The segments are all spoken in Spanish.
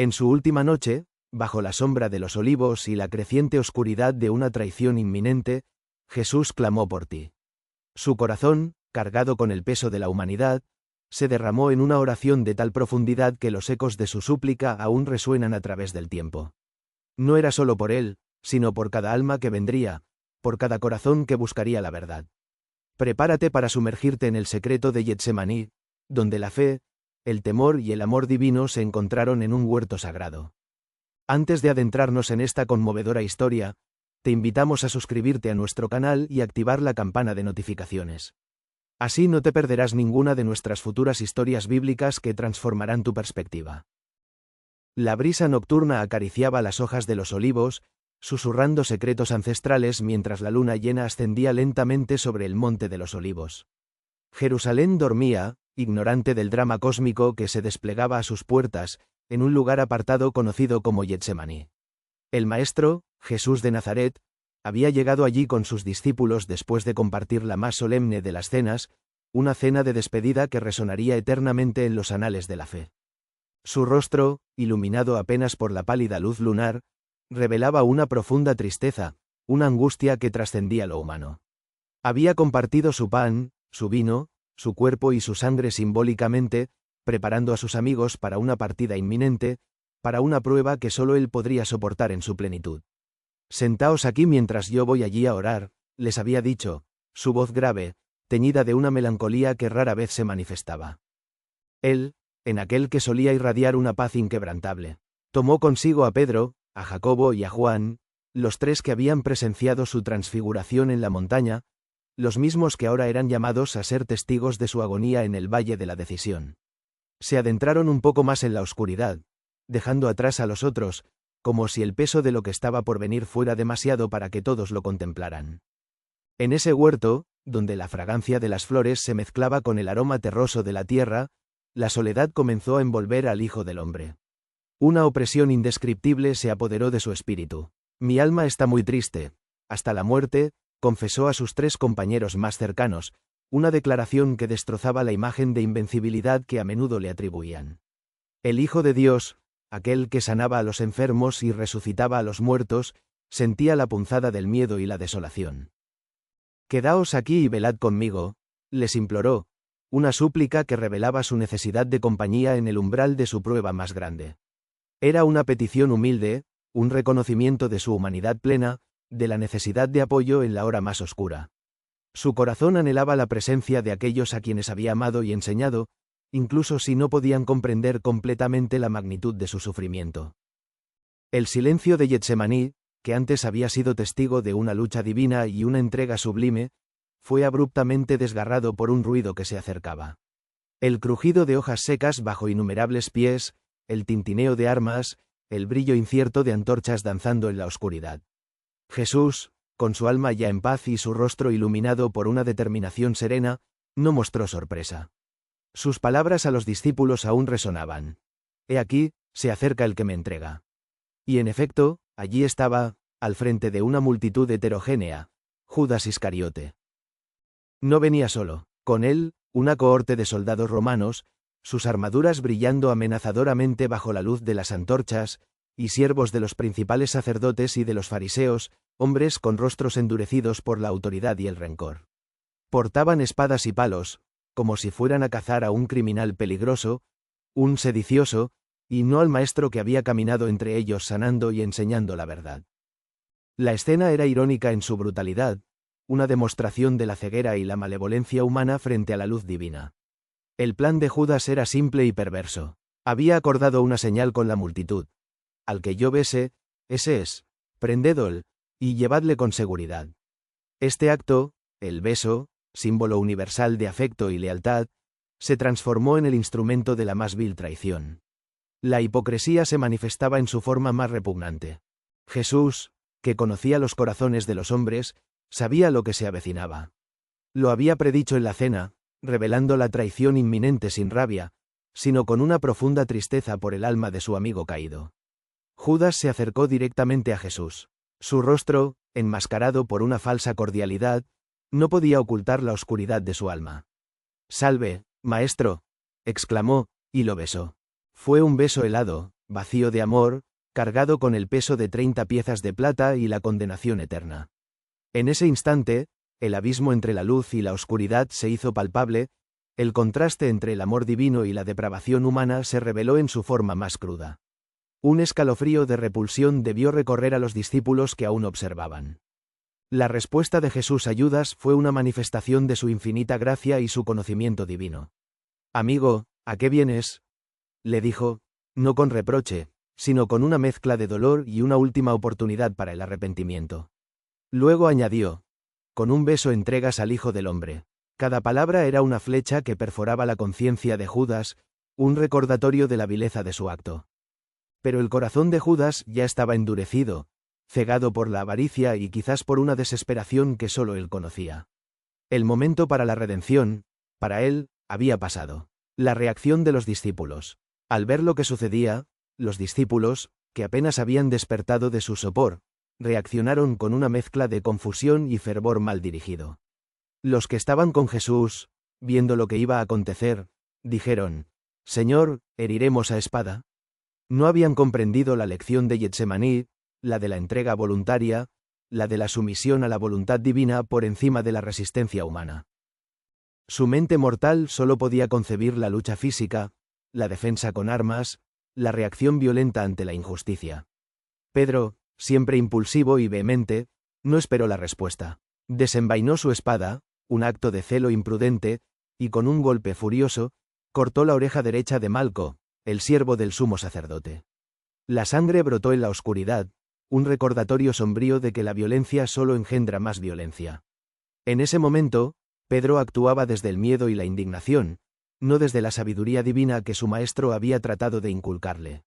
En su última noche, bajo la sombra de los olivos y la creciente oscuridad de una traición inminente, Jesús clamó por ti. Su corazón, cargado con el peso de la humanidad, se derramó en una oración de tal profundidad que los ecos de su súplica aún resuenan a través del tiempo. No era solo por él, sino por cada alma que vendría, por cada corazón que buscaría la verdad. Prepárate para sumergirte en el secreto de Getsemaní, donde la fe, el temor y el amor divino se encontraron en un huerto sagrado. Antes de adentrarnos en esta conmovedora historia, te invitamos a suscribirte a nuestro canal y activar la campana de notificaciones. Así no te perderás ninguna de nuestras futuras historias bíblicas que transformarán tu perspectiva. La brisa nocturna acariciaba las hojas de los olivos, susurrando secretos ancestrales mientras la luna llena ascendía lentamente sobre el monte de los olivos. Jerusalén dormía, ignorante del drama cósmico que se desplegaba a sus puertas, en un lugar apartado conocido como Getsemaní. El Maestro, Jesús de Nazaret, había llegado allí con sus discípulos después de compartir la más solemne de las cenas, una cena de despedida que resonaría eternamente en los anales de la fe. Su rostro, iluminado apenas por la pálida luz lunar, revelaba una profunda tristeza, una angustia que trascendía lo humano. Había compartido su pan, su vino, su cuerpo y su sangre simbólicamente, preparando a sus amigos para una partida inminente, para una prueba que solo él podría soportar en su plenitud. «Sentaos aquí mientras yo voy allí a orar», les había dicho, su voz grave, teñida de una melancolía que rara vez se manifestaba. Él, en aquel que solía irradiar una paz inquebrantable, tomó consigo a Pedro, a Jacobo y a Juan, los tres que habían presenciado su transfiguración en la montaña, los mismos que ahora eran llamados a ser testigos de su agonía en el Valle de la Decisión. Se adentraron un poco más en la oscuridad, dejando atrás a los otros, como si el peso de lo que estaba por venir fuera demasiado para que todos lo contemplaran. En ese huerto, donde la fragancia de las flores se mezclaba con el aroma terroso de la tierra, la soledad comenzó a envolver al Hijo del Hombre. Una opresión indescriptible se apoderó de su espíritu. «Mi alma está muy triste, hasta la muerte», confesó a sus tres compañeros más cercanos, una declaración que destrozaba la imagen de invencibilidad que a menudo le atribuían. El Hijo de Dios, aquel que sanaba a los enfermos y resucitaba a los muertos, sentía la punzada del miedo y la desolación. «Quedaos aquí y velad conmigo», les imploró, una súplica que revelaba su necesidad de compañía en el umbral de su prueba más grande. Era una petición humilde, un reconocimiento de su humanidad plena, de la necesidad de apoyo en la hora más oscura. Su corazón anhelaba la presencia de aquellos a quienes había amado y enseñado, incluso si no podían comprender completamente la magnitud de su sufrimiento. El silencio de Getsemaní, que antes había sido testigo de una lucha divina y una entrega sublime, fue abruptamente desgarrado por un ruido que se acercaba. El crujido de hojas secas bajo innumerables pies, el tintineo de armas, el brillo incierto de antorchas danzando en la oscuridad. Jesús, con su alma ya en paz y su rostro iluminado por una determinación serena, no mostró sorpresa. Sus palabras a los discípulos aún resonaban. «He aquí, se acerca el que me entrega». Y en efecto, allí estaba, al frente de una multitud heterogénea, Judas Iscariote. No venía solo, con él, una cohorte de soldados romanos, sus armaduras brillando amenazadoramente bajo la luz de las antorchas, y siervos de los principales sacerdotes y de los fariseos, hombres con rostros endurecidos por la autoridad y el rencor. Portaban espadas y palos, como si fueran a cazar a un criminal peligroso, un sedicioso, y no al maestro que había caminado entre ellos sanando y enseñando la verdad. La escena era irónica en su brutalidad, una demostración de la ceguera y la malevolencia humana frente a la luz divina. El plan de Judas era simple y perverso. Había acordado una señal con la multitud. «Al que yo bese, ese es, prendedlo, y llevadle con seguridad». Este acto, el beso, símbolo universal de afecto y lealtad, se transformó en el instrumento de la más vil traición. La hipocresía se manifestaba en su forma más repugnante. Jesús, que conocía los corazones de los hombres, sabía lo que se avecinaba. Lo había predicho en la cena, revelando la traición inminente sin rabia, sino con una profunda tristeza por el alma de su amigo caído. Judas se acercó directamente a Jesús. Su rostro, enmascarado por una falsa cordialidad, no podía ocultar la oscuridad de su alma. «Salve, maestro», exclamó, y lo besó. Fue un beso helado, vacío de amor, cargado con el peso de 30 piezas de plata y la condenación eterna. En ese instante, el abismo entre la luz y la oscuridad se hizo palpable, el contraste entre el amor divino y la depravación humana se reveló en su forma más cruda. Un escalofrío de repulsión debió recorrer a los discípulos que aún observaban. La respuesta de Jesús a Judas fue una manifestación de su infinita gracia y su conocimiento divino. «Amigo, ¿a qué vienes?», le dijo, no con reproche, sino con una mezcla de dolor y una última oportunidad para el arrepentimiento. Luego añadió, «Con un beso entregas al Hijo del Hombre». Cada palabra era una flecha que perforaba la conciencia de Judas, un recordatorio de la vileza de su acto. Pero el corazón de Judas ya estaba endurecido, cegado por la avaricia y quizás por una desesperación que solo él conocía. El momento para la redención, para él, había pasado. La reacción de los discípulos. Al ver lo que sucedía, los discípulos, que apenas habían despertado de su sopor, reaccionaron con una mezcla de confusión y fervor mal dirigido. Los que estaban con Jesús, viendo lo que iba a acontecer, dijeron, «Señor, ¿heriremos a espada?». No habían comprendido la lección de Getsemaní, la de la entrega voluntaria, la de la sumisión a la voluntad divina por encima de la resistencia humana. Su mente mortal solo podía concebir la lucha física, la defensa con armas, la reacción violenta ante la injusticia. Pedro, siempre impulsivo y vehemente, no esperó la respuesta. Desenvainó su espada, un acto de celo imprudente, y con un golpe furioso, cortó la oreja derecha de Malco, el siervo del sumo sacerdote. La sangre brotó en la oscuridad, un recordatorio sombrío de que la violencia solo engendra más violencia. En ese momento, Pedro actuaba desde el miedo y la indignación, no desde la sabiduría divina que su maestro había tratado de inculcarle.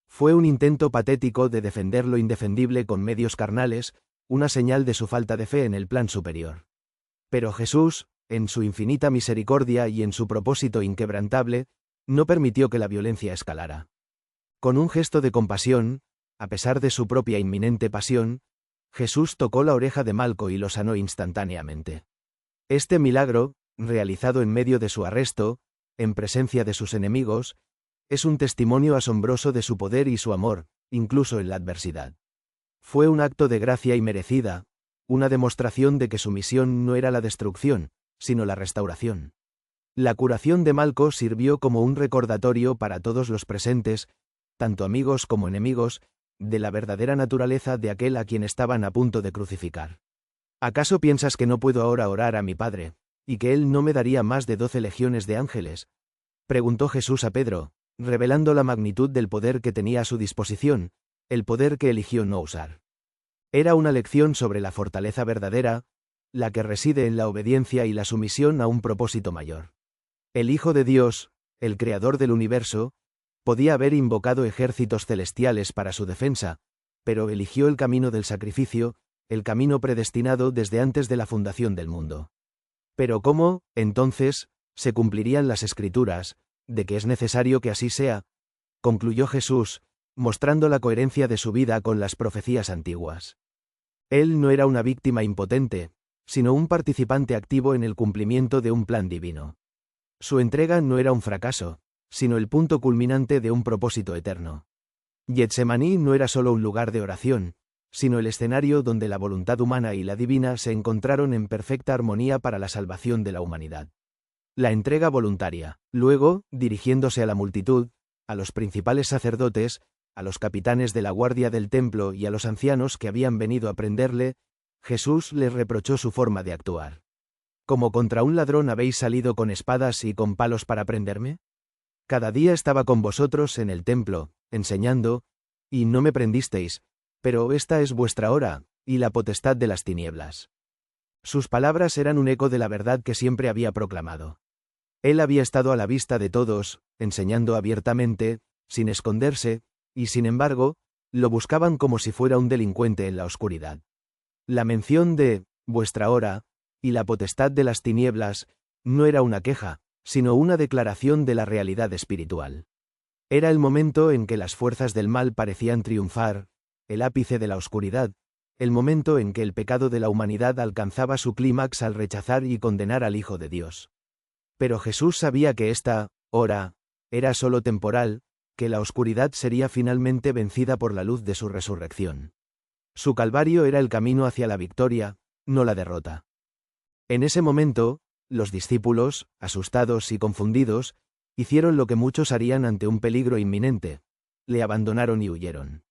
Fue un intento patético de defender lo indefendible con medios carnales, una señal de su falta de fe en el plan superior. Pero Jesús, en su infinita misericordia y en su propósito inquebrantable, no permitió que la violencia escalara. Con un gesto de compasión, a pesar de su propia inminente pasión, Jesús tocó la oreja de Malco y lo sanó instantáneamente. Este milagro, realizado en medio de su arresto, en presencia de sus enemigos, es un testimonio asombroso de su poder y su amor, incluso en la adversidad. Fue un acto de gracia inmerecida, una demostración de que su misión no era la destrucción, sino la restauración. La curación de Malco sirvió como un recordatorio para todos los presentes, tanto amigos como enemigos, de la verdadera naturaleza de aquel a quien estaban a punto de crucificar. ¿Acaso piensas que no puedo ahora orar a mi Padre, y que Él no me daría más de 12 legiones de ángeles?, preguntó Jesús a Pedro, revelando la magnitud del poder que tenía a su disposición, el poder que eligió no usar. Era una lección sobre la fortaleza verdadera, la que reside en la obediencia y la sumisión a un propósito mayor. El Hijo de Dios, el Creador del universo, podía haber invocado ejércitos celestiales para su defensa, pero eligió el camino del sacrificio, el camino predestinado desde antes de la fundación del mundo. Pero ¿cómo, entonces, se cumplirían las Escrituras, de que es necesario que así sea?, concluyó Jesús, mostrando la coherencia de su vida con las profecías antiguas. Él no era una víctima impotente, sino un participante activo en el cumplimiento de un plan divino. Su entrega no era un fracaso, sino el punto culminante de un propósito eterno. Getsemaní no era solo un lugar de oración, sino el escenario donde la voluntad humana y la divina se encontraron en perfecta armonía para la salvación de la humanidad. La entrega voluntaria. Luego, dirigiéndose a la multitud, a los principales sacerdotes, a los capitanes de la guardia del templo y a los ancianos que habían venido a prenderle, Jesús les reprochó su forma de actuar. ¿Como contra un ladrón habéis salido con espadas y con palos para prenderme? Cada día estaba con vosotros en el templo, enseñando, y no me prendisteis, pero esta es vuestra hora, y la potestad de las tinieblas. Sus palabras eran un eco de la verdad que siempre había proclamado. Él había estado a la vista de todos, enseñando abiertamente, sin esconderse, y sin embargo, lo buscaban como si fuera un delincuente en la oscuridad. La mención de «vuestra hora» y la potestad de las tinieblas no era una queja, sino una declaración de la realidad espiritual. Era el momento en que las fuerzas del mal parecían triunfar, el ápice de la oscuridad, el momento en que el pecado de la humanidad alcanzaba su clímax al rechazar y condenar al Hijo de Dios. Pero Jesús sabía que esta hora era solo temporal, que la oscuridad sería finalmente vencida por la luz de su resurrección. Su calvario era el camino hacia la victoria, no la derrota. En ese momento, los discípulos, asustados y confundidos, hicieron lo que muchos harían ante un peligro inminente: le abandonaron y huyeron.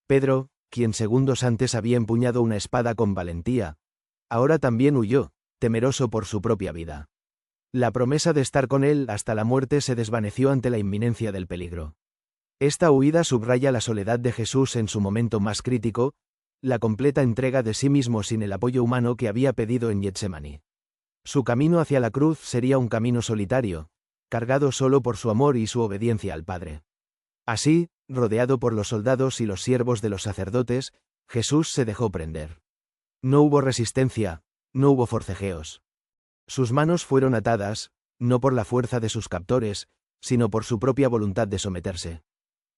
Pedro, quien segundos antes había empuñado una espada con valentía, ahora también huyó, temeroso por su propia vida. La promesa de estar con él hasta la muerte se desvaneció ante la inminencia del peligro. Esta huida subraya la soledad de Jesús en su momento más crítico, la completa entrega de sí mismo sin el apoyo humano que había pedido en Getsemaní. Su camino hacia la cruz sería un camino solitario, cargado solo por su amor y su obediencia al Padre. Así, rodeado por los soldados y los siervos de los sacerdotes, Jesús se dejó prender. No hubo resistencia, no hubo forcejeos. Sus manos fueron atadas, no por la fuerza de sus captores, sino por su propia voluntad de someterse.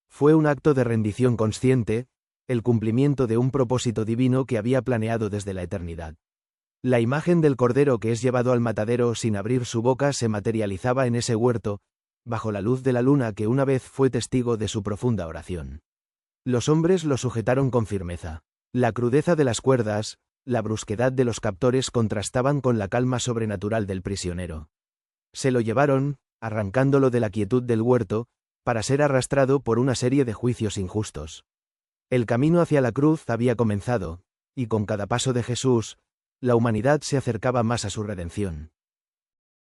Fue un acto de rendición consciente, el cumplimiento de un propósito divino que había planeado desde la eternidad. La imagen del cordero que es llevado al matadero sin abrir su boca se materializaba en ese huerto, bajo la luz de la luna que una vez fue testigo de su profunda oración. Los hombres lo sujetaron con firmeza. La crudeza de las cuerdas, la brusquedad de los captores contrastaban con la calma sobrenatural del prisionero. Se lo llevaron, arrancándolo de la quietud del huerto, para ser arrastrado por una serie de juicios injustos. El camino hacia la cruz había comenzado, y con cada paso de Jesús, la humanidad se acercaba más a su redención.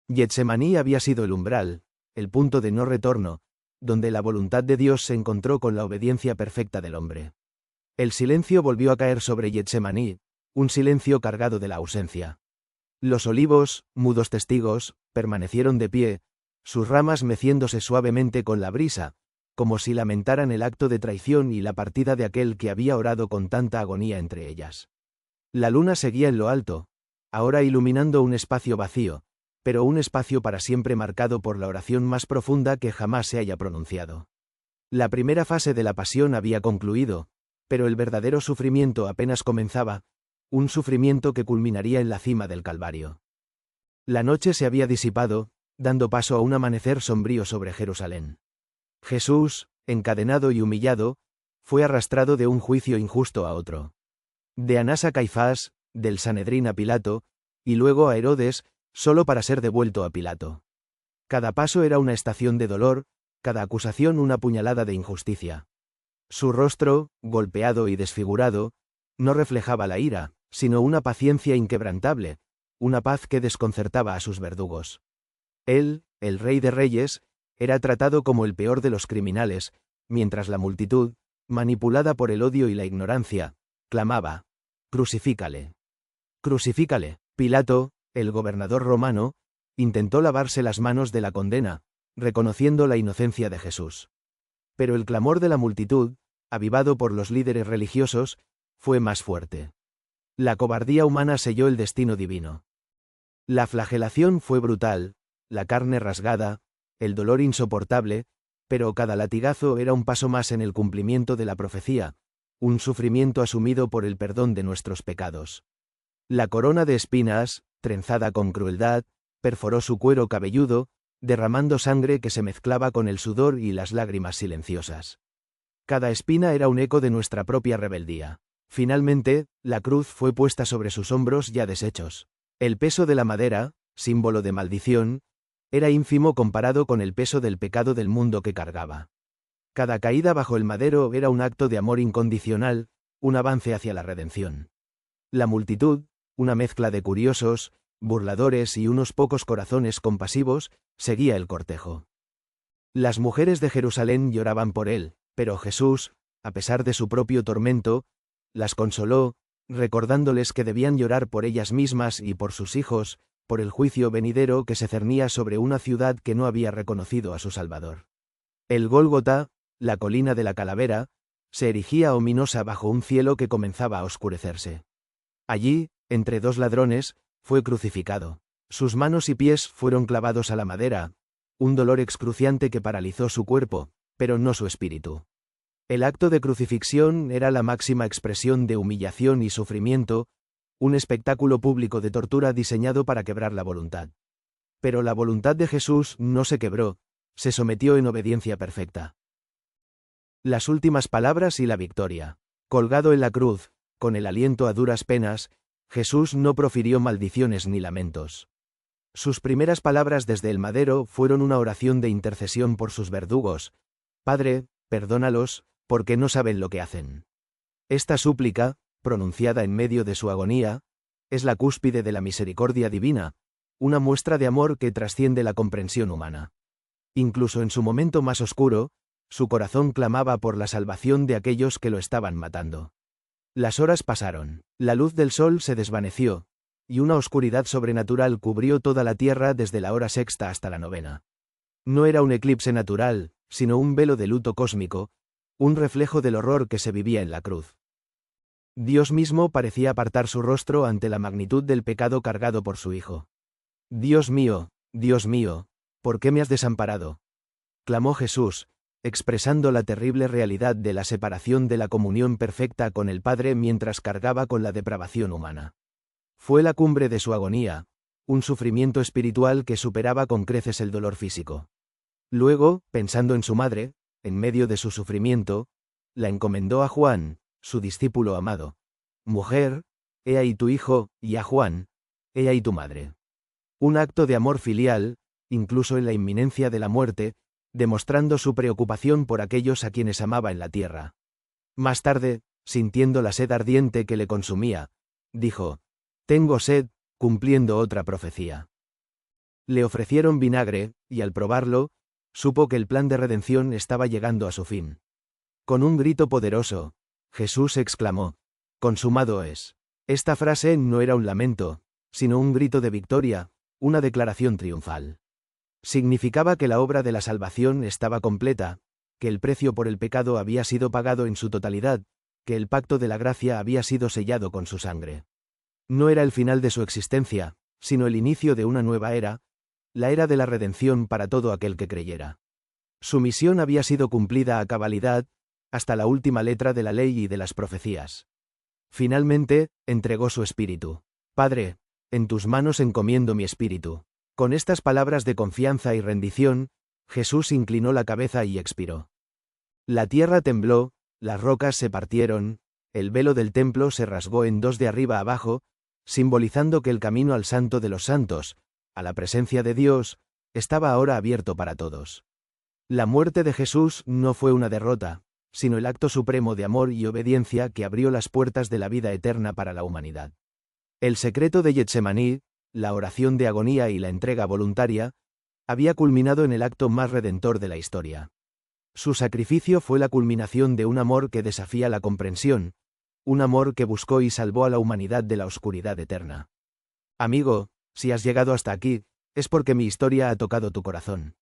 Getsemaní había sido el umbral, el punto de no retorno, donde la voluntad de Dios se encontró con la obediencia perfecta del hombre. El silencio volvió a caer sobre Getsemaní, un silencio cargado de la ausencia. Los olivos, mudos testigos, permanecieron de pie, sus ramas meciéndose suavemente con la brisa, como si lamentaran el acto de traición y la partida de aquel que había orado con tanta agonía entre ellas. La luna seguía en lo alto, ahora iluminando un espacio vacío, pero un espacio para siempre marcado por la oración más profunda que jamás se haya pronunciado. La primera fase de la pasión había concluido, pero el verdadero sufrimiento apenas comenzaba, un sufrimiento que culminaría en la cima del Calvario. La noche se había disipado, dando paso a un amanecer sombrío sobre Jerusalén. Jesús, encadenado y humillado, fue arrastrado de un juicio injusto a otro. De Anás a Caifás, del Sanedrín a Pilato, y luego a Herodes, solo para ser devuelto a Pilato. Cada paso era una estación de dolor, cada acusación una puñalada de injusticia. Su rostro, golpeado y desfigurado, no reflejaba la ira, sino una paciencia inquebrantable, una paz que desconcertaba a sus verdugos. Él, el Rey de Reyes, era tratado como el peor de los criminales, mientras la multitud, manipulada por el odio y la ignorancia, clamaba: «¡Crucifícale! ¡Crucifícale!». Pilato, el gobernador romano, intentó lavarse las manos de la condena, reconociendo la inocencia de Jesús. Pero el clamor de la multitud, avivado por los líderes religiosos, fue más fuerte. La cobardía humana selló el destino divino. La flagelación fue brutal, la carne rasgada, el dolor insoportable, pero cada latigazo era un paso más en el cumplimiento de la profecía, un sufrimiento asumido por el perdón de nuestros pecados. La corona de espinas, trenzada con crueldad, perforó su cuero cabelludo, derramando sangre que se mezclaba con el sudor y las lágrimas silenciosas. Cada espina era un eco de nuestra propia rebeldía. Finalmente, la cruz fue puesta sobre sus hombros ya deshechos. El peso de la madera, símbolo de maldición, era ínfimo comparado con el peso del pecado del mundo que cargaba. Cada caída bajo el madero era un acto de amor incondicional, un avance hacia la redención. La multitud, una mezcla de curiosos, burladores y unos pocos corazones compasivos, seguía el cortejo. Las mujeres de Jerusalén lloraban por él, pero Jesús, a pesar de su propio tormento, las consoló, recordándoles que debían llorar por ellas mismas y por sus hijos, por el juicio venidero que se cernía sobre una ciudad que no había reconocido a su Salvador. El Gólgota, la colina de la calavera, se erigía ominosa bajo un cielo que comenzaba a oscurecerse. Allí, entre dos ladrones, fue crucificado. Sus manos y pies fueron clavados a la madera, un dolor excruciante que paralizó su cuerpo, pero no su espíritu. El acto de crucifixión era la máxima expresión de humillación y sufrimiento, un espectáculo público de tortura diseñado para quebrar la voluntad. Pero la voluntad de Jesús no se quebró, se sometió en obediencia perfecta. Las últimas palabras y la victoria. Colgado en la cruz, con el aliento a duras penas, Jesús no profirió maldiciones ni lamentos. Sus primeras palabras desde el madero fueron una oración de intercesión por sus verdugos: Padre, perdónalos, porque no saben lo que hacen. Esta súplica, pronunciada en medio de su agonía, es la cúspide de la misericordia divina, una muestra de amor que trasciende la comprensión humana. Incluso en su momento más oscuro, su corazón clamaba por la salvación de aquellos que lo estaban matando. Las horas pasaron, la luz del sol se desvaneció, y una oscuridad sobrenatural cubrió toda la tierra desde la hora sexta hasta la novena. No era un eclipse natural, sino un velo de luto cósmico, un reflejo del horror que se vivía en la cruz. Dios mismo parecía apartar su rostro ante la magnitud del pecado cargado por su Hijo. Dios mío, ¿por qué me has desamparado?, clamó Jesús, expresando la terrible realidad de la separación de la comunión perfecta con el Padre mientras cargaba con la depravación humana. Fue la cumbre de su agonía, un sufrimiento espiritual que superaba con creces el dolor físico. Luego, pensando en su madre, en medio de su sufrimiento, la encomendó a Juan, su discípulo amado. Mujer, he ahí tu hijo, y a Juan, he ahí tu madre. Un acto de amor filial, incluso en la inminencia de la muerte, demostrando su preocupación por aquellos a quienes amaba en la tierra. Más tarde, sintiendo la sed ardiente que le consumía, dijo: Tengo sed, cumpliendo otra profecía. Le ofrecieron vinagre, y al probarlo, supo que el plan de redención estaba llegando a su fin. Con un grito poderoso, Jesús exclamó: Consumado es. Esta frase no era un lamento, sino un grito de victoria, una declaración triunfal. Significaba que la obra de la salvación estaba completa, que el precio por el pecado había sido pagado en su totalidad, que el pacto de la gracia había sido sellado con su sangre. No era el final de su existencia, sino el inicio de una nueva era, la era de la redención para todo aquel que creyera. Su misión había sido cumplida a cabalidad, hasta la última letra de la ley y de las profecías. Finalmente, entregó su espíritu. Padre, en tus manos encomiendo mi espíritu. Con estas palabras de confianza y rendición, Jesús inclinó la cabeza y expiró. La tierra tembló, las rocas se partieron, el velo del templo se rasgó en dos de arriba abajo, simbolizando que el camino al Santo de los Santos, a la presencia de Dios, estaba ahora abierto para todos. La muerte de Jesús no fue una derrota, sino el acto supremo de amor y obediencia que abrió las puertas de la vida eterna para la humanidad. El secreto de Getsemaní, la oración de agonía y la entrega voluntaria, había culminado en el acto más redentor de la historia. Su sacrificio fue la culminación de un amor que desafía la comprensión, un amor que buscó y salvó a la humanidad de la oscuridad eterna. Amigo, si has llegado hasta aquí, es porque mi historia ha tocado tu corazón.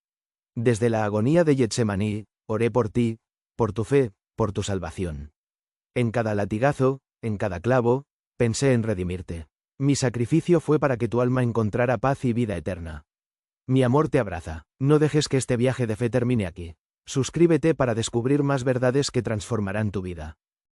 Desde la agonía de Getsemaní, oré por ti, por tu fe, por tu salvación. En cada latigazo, en cada clavo, pensé en redimirte. Mi sacrificio fue para que tu alma encontrara paz y vida eterna. Mi amor te abraza. No dejes que este viaje de fe termine aquí. Suscríbete para descubrir más verdades que transformarán tu vida.